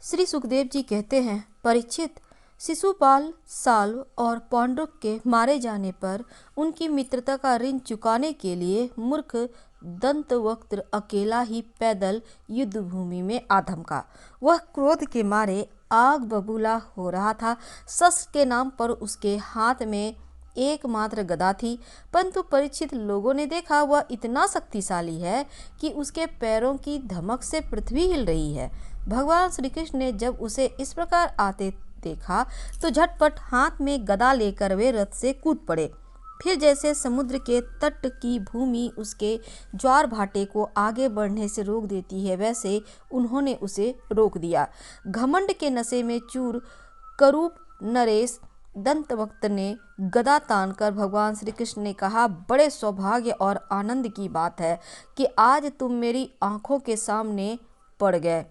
श्री सुखदेव जी कहते हैं, परीक्षित, शिशुपाल, साल्व और पौंड्रुक के मारे जाने पर उनकी मित्रता का ऋण चुकाने के लिए मूर्ख दंतवक्त्र अकेला ही पैदल युद्ध भूमि में आ धमका। वह क्रोध के मारे आग बबूला हो रहा था। शस्त्र के नाम पर उसके हाथ में एकमात्र गदा थी, परंतु परिचित लोगों ने देखा वह इतना शक्तिशाली है कि उसके पैरों की धमक से पृथ्वी हिल रही है। भगवान श्री कृष्ण ने जब उसे इस प्रकार आते देखा तो झटपट हाथ में गदा लेकर वे रथ से कूद पड़े। फिर जैसे समुद्र के तट की भूमि उसके ज्वार भाटे को आगे बढ़ने से रोक देती है, वैसे उन्होंने उसे रोक दिया। घमंड के नशे में चूर करूप नरेश दंतवक्त ने गदा तानकर भगवान श्री कृष्ण ने कहा, बड़े सौभाग्य और आनंद की बात है कि आज तुम मेरी आंखों के सामने पड़ गए।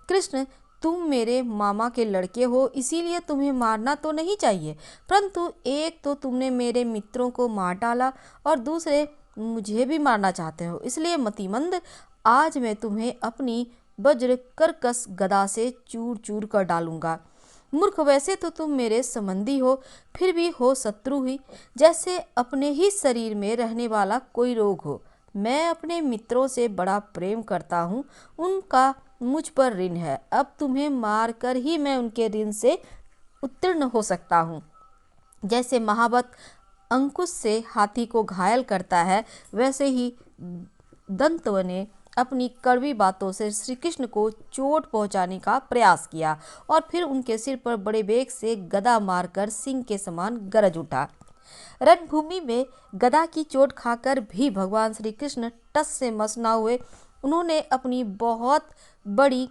कृष्ण, तुम मेरे मामा के लड़के हो, इसीलिए तुम्हें मारना तो नहीं चाहिए, परंतु एक तो तुमने मेरे मित्रों को मार डाला और दूसरे मुझे भी मारना चाहते हो, इसलिए मतिमंद, आज मैं तुम्हें अपनी वज्र कर्कश गदा से चूर चूर कर डालूंगा। मूर्ख, वैसे तो तुम मेरे संबंधी हो, फिर भी हो शत्रु ही, जैसे अपने ही शरीर में रहने वाला कोई रोग हो। मैं अपने मित्रों से बड़ा प्रेम करता हूँ, उनका मुझ पर ऋण है। अब तुम्हें मार कर ही मैं उनके ऋण से उत्तीर्ण हो सकता हूँ। जैसे महावत अंकुश से हाथी को घायल करता है, वैसे ही दंतव ने अपनी कड़वी बातों से श्री कृष्ण को चोट पहुंचाने का प्रयास किया और फिर उनके सिर पर बड़े वेग से गदा मारकर सिंह के समान गरज उठा। रणभूमि में गदा की चोट खाकर भी भगवान श्री कृष्ण टस से मस न हुए। उन्होंने अपनी बहुत बड़ी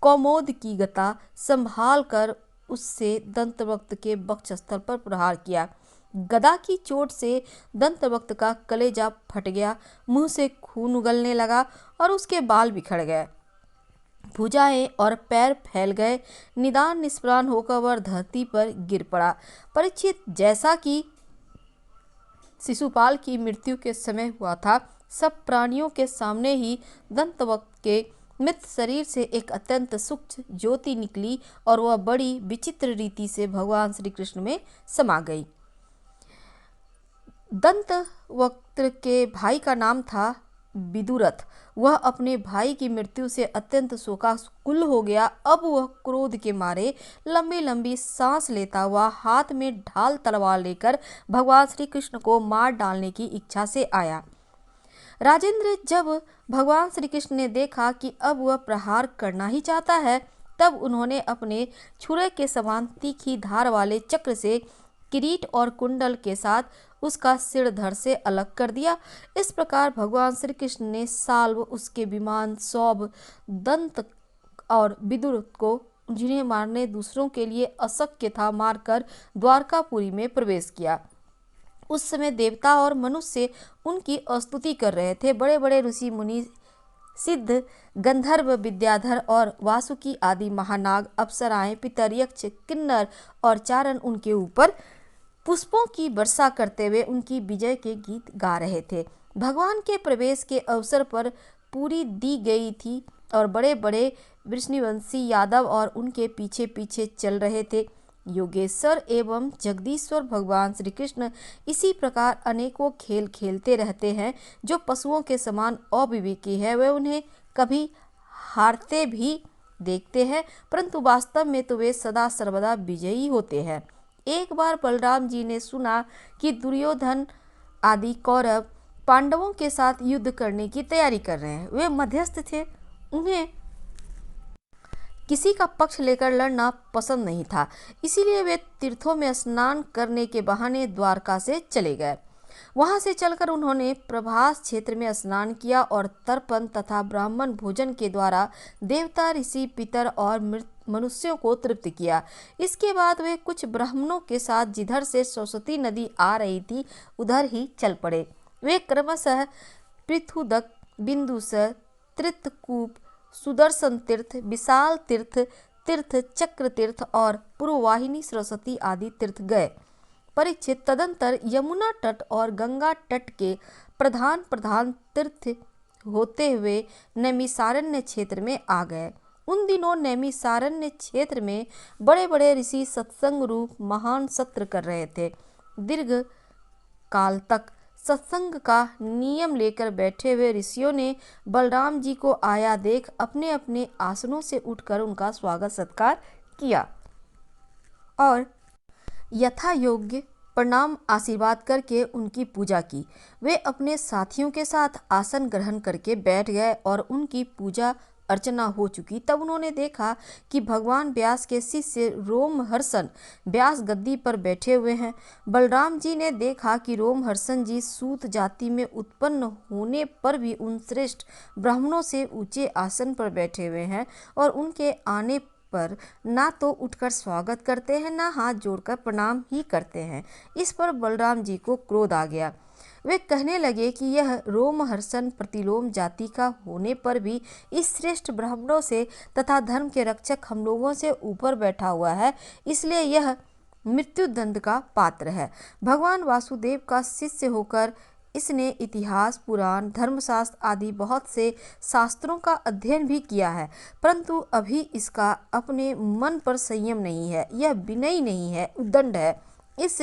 कौमोद की गदा संभाल कर उससे दंतवक्त के वक्षस्थल पर प्रहार किया। गदा की चोट से दंतवक्त का कलेजा फट गया, मुंह से खून उगलने लगा और उसके बाल बिखर गए, भुजाएं और पैर फैल गए। निदान निष्प्राण होकर वह धरती पर गिर पड़ा। परीक्षित, जैसा कि शिशुपाल की मृत्यु के समय हुआ था, सब प्राणियों के सामने ही दंतवक्त के मृत शरीर से एक अत्यंत सूक्ष्म ज्योति निकली और वह बड़ी विचित्र रीति से भगवान श्री कृष्ण में समा गई। दंतवक्त के भाई का नाम था विदुरथ। वह अपने भाई की मृत्यु से अत्यंत शोकाकुल हो गया। अब वह क्रोध के मारे लंबी लंबी सांस लेता हुआ हाथ में ढाल तलवार लेकर भगवान श्री कृष्ण को मार डालने की इच्छा से आया। राजेंद्र, जब भगवान श्री कृष्ण ने देखा कि अब वह प्रहार करना ही चाहता है, तब उन्होंने अपने छुरे के समान तीखी धार वाले चक्र से किरीट और कुंडल के साथ उसका सिर धड़ से अलग कर दिया। इस प्रकार भगवान श्री कृष्ण ने साल्व, उसके विमान, सौभ, दंत और विदुर को, जिन्हें मारने दूसरों के लिए अशक्य था, मारकर द्वारकापुरी में प्रवेश किया। उस समय देवता और मनुष्य उनकी स्तुति कर रहे थे। बड़े बड़े ऋषि मुनि, सिद्ध, गंधर्व, विद्याधर और वासुकी आदि महानाग, अप्सराएं, पितर, यक्ष, किन्नर और चारण उनके ऊपर पुष्पों की वर्षा करते हुए उनकी विजय के गीत गा रहे थे। भगवान के प्रवेश के अवसर पर पूरी दी गई थी और बड़े बड़े वृष्णिवंशी यादव और उनके पीछे पीछे चल रहे थे। योगेश्वर एवं जगदीश्वर भगवान श्री कृष्ण इसी प्रकार अनेकों खेल खेलते रहते हैं। जो पशुओं के समान अविवेकी है, वे उन्हें कभी हारते भी देखते हैं, परंतु वास्तव में तो वे सदा सर्वदा विजयी होते हैं। एक बार बलराम जी ने सुना कि दुर्योधन आदि कौरव पांडवों के साथ युद्ध करने की तैयारी कर रहे हैं। वे मध्यस्थ थे, उन्हें किसी का पक्ष लेकर लड़ना पसंद नहीं था, इसीलिए वे तीर्थों में स्नान करने के बहाने द्वारका से चले गए। वहां से चलकर उन्होंने प्रभास क्षेत्र में स्नान किया और तर्पण तथा ब्राह्मण भोजन के द्वारा देवता, ऋषि, पितर और मनुष्यों को तृप्त किया। इसके बाद वे कुछ ब्राह्मणों के साथ जिधर से सरस्वती नदी आ रही थी उधर ही चल पड़े। वे क्रमशः पृथुदक, बिंदुसर, त्रितकूप, सुदर्शन तीर्थ, विशाल तीर्थ, तीर्थ चक्र तीर्थ और पूर्ववाहिनी सरस्वती आदि तीर्थ गए। परीक्षित, तदंतर यमुना तट और गंगा तट के प्रधान प्रधान तीर्थ होते हुए नैमिषारण्य क्षेत्र में आ गए। उन दिनों नैमिषारण्य क्षेत्र में बड़े बड़े ऋषि सत्संग रूप महान सत्र कर रहे थे। दीर्घ काल तक सत्संग का नियम लेकर बैठे हुए ऋषियों ने बलराम जी को आया देख अपने अपने आसनों से उठकर उनका स्वागत सत्कार किया और यथा योग्य प्रणाम आशीर्वाद करके उनकी पूजा की। वे अपने साथियों के साथ आसन ग्रहण करके बैठ गए और उनकी पूजा अर्चना हो चुकी। तब उन्होंने देखा कि भगवान व्यास के शिष्य रोमहर्षण व्यास गद्दी पर बैठे हुए हैं। बलराम जी ने देखा कि रोमहर्षण जी सूत जाति में उत्पन्न होने पर भी उन श्रेष्ठ ब्राह्मणों से ऊंचे आसन पर बैठे हुए हैं और उनके आने पर ना तो उठकर स्वागत करते हैं, ना हाथ जोड़कर प्रणाम ही करते हैं। इस पर बलराम जी को क्रोध आ गया। वे कहने लगे कि यह रोमहर्षण प्रतिलोम जाति का होने पर भी इस श्रेष्ठ ब्राह्मणों से तथा धर्म के रक्षक हम लोगों से ऊपर बैठा हुआ है, इसलिए यह मृत्युदंड का पात्र है। भगवान वासुदेव का शिष्य होकर इसने इतिहास, पुराण, धर्मशास्त्र आदि बहुत से शास्त्रों का अध्ययन भी किया है, परंतु अभी इसका अपने मन पर संयम नहीं है। यह विनयी नहीं है, उद्दंड है। इस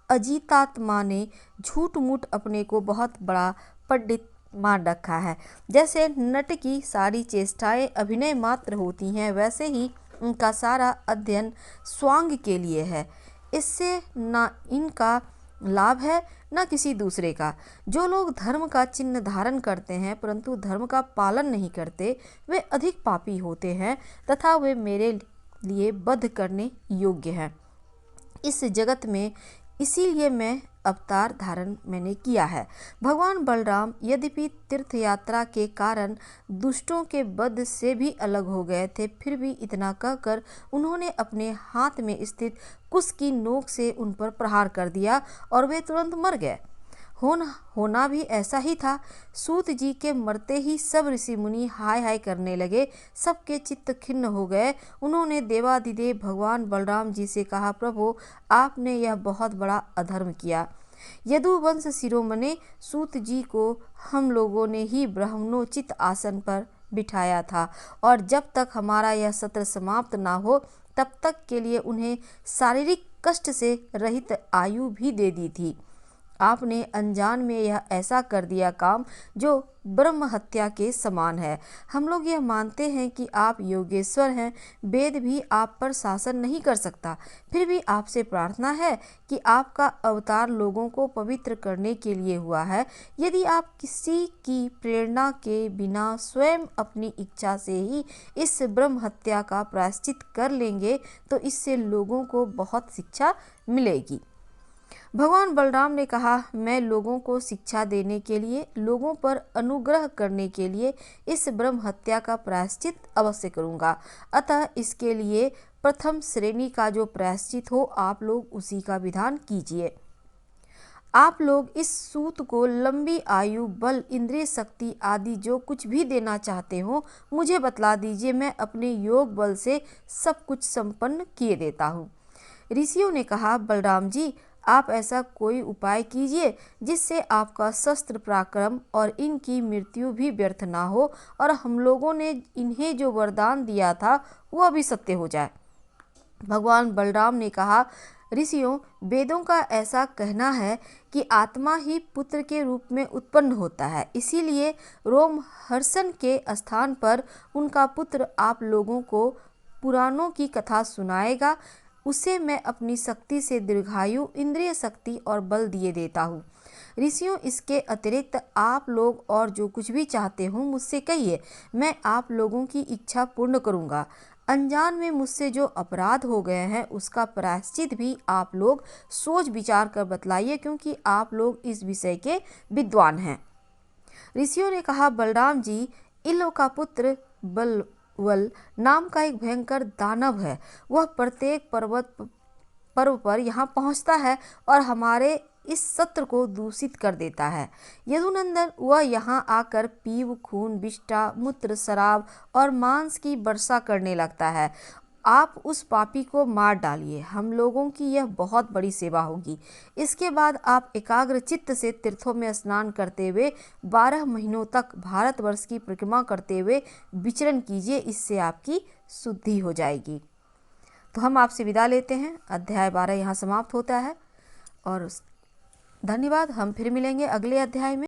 अजितात्मा ने झूठ मूठ अपने को बहुत बड़ा पंडित मान रखा है। जैसे नट की सारी चेष्टाएं अभिनय मात्र होती हैं, वैसे ही उनका सारा अध्ययन स्वांग के लिए है। इससे ना इनका लाभ है न किसी दूसरे का। जो लोग धर्म का चिन्ह धारण करते हैं परंतु धर्म का पालन नहीं करते, वे अधिक पापी होते हैं तथा वे मेरे लिए वध करने योग्य हैं इस जगत में। इसीलिए मैं अवतार धारण मैंने किया है। भगवान बलराम यद्यपि तीर्थ यात्रा के कारण दुष्टों के वध से भी अलग हो गए थे, फिर भी इतना कहकर उन्होंने अपने हाथ में स्थित कुश की नोक से उन पर प्रहार कर दिया और वे तुरंत मर गए। होना भी ऐसा ही था। सूत जी के मरते ही सब ऋषि मुनि हाय हाय करने लगे, सबके चित्त खिन्न हो गए। उन्होंने देवादिदेव भगवान बलराम जी से कहा, प्रभु आपने यह बहुत बड़ा अधर्म किया। यदुवंश शिरोमणि सूत जी को हम लोगों ने ही ब्रह्मणोचित आसन पर बिठाया था और जब तक हमारा यह सत्र समाप्त ना हो तब तक के लिए उन्हें शारीरिक कष्ट से रहित आयु भी दे दी थी। आपने अनजान में यह ऐसा कर दिया काम जो ब्रह्म हत्या के समान है। हम लोग यह मानते हैं कि आप योगेश्वर हैं, वेद भी आप पर शासन नहीं कर सकता, फिर भी आपसे प्रार्थना है कि आपका अवतार लोगों को पवित्र करने के लिए हुआ है। यदि आप किसी की प्रेरणा के बिना स्वयं अपनी इच्छा से ही इस ब्रह्म हत्या का प्रायश्चित कर लेंगे तो इससे लोगों को बहुत शिक्षा मिलेगी। भगवान बलराम ने कहा, मैं लोगों को शिक्षा देने के लिए, लोगों पर अनुग्रह करने के लिए इस ब्रह्म हत्या का प्रायश्चित अवश्य करूंगा। अतः इसके लिए प्रथम श्रेणी का जो प्रायश्चित हो आप लोग उसी का विधान कीजिए। आप लोग इस सूत को लंबी आयु, बल, इंद्रिय शक्ति आदि जो कुछ भी देना चाहते हो मुझे बतला दीजिए, मैं अपने योग बल से सब कुछ संपन्न किए देता हूँ। ऋषियों ने कहा, बलराम जी आप ऐसा कोई उपाय कीजिए जिससे आपका शस्त्र पराक्रम और इनकी मृत्यु भी व्यर्थ ना हो और हम लोगों ने इन्हें जो वरदान दिया था वह भी सत्य हो जाए। भगवान बलराम ने कहा, ऋषियों वेदों का ऐसा कहना है कि आत्मा ही पुत्र के रूप में उत्पन्न होता है, इसीलिए रोमहर्षण के स्थान पर उनका पुत्र आप लोगों को पुराणों की कथा सुनाएगा। उसे मैं अपनी शक्ति से दीर्घायु, इंद्रिय शक्ति और बल दिए देता हूँ। ऋषियों इसके अतिरिक्त आप लोग और जो कुछ भी चाहते हो मुझसे कहिए, मैं आप लोगों की इच्छा पूर्ण करूँगा। अनजान में मुझसे जो अपराध हो गए हैं उसका प्रायश्चित भी आप लोग सोच विचार कर बतलाइए, क्योंकि आप लोग इस विषय के विद्वान हैं। ऋषियों ने कहा, बलराम जी इलो का पुत्र बलवल नाम का एक भयंकर दानव है। वह प्रत्येक पर्व पर यहाँ पहुँचता है और हमारे इस सत्र को दूषित कर देता है। यदुनंदन वह यहाँ आकर पीव, खून, विष्ठा, मूत्र, शराब और मांस की वर्षा करने लगता है आप उस पापी को मार डालिए, हम लोगों की यह बहुत बड़ी सेवा होगी। इसके बाद आप एकाग्र चित्त से तीर्थों में स्नान करते हुए 12 महीनों तक भारतवर्ष की परिक्रमा करते हुए विचरण कीजिए, इससे आपकी शुद्धि हो जाएगी। तो हम आपसे विदा लेते हैं। अध्याय 12 यहाँ समाप्त होता है और धन्यवाद। हम फिर मिलेंगे अगले अध्याय में।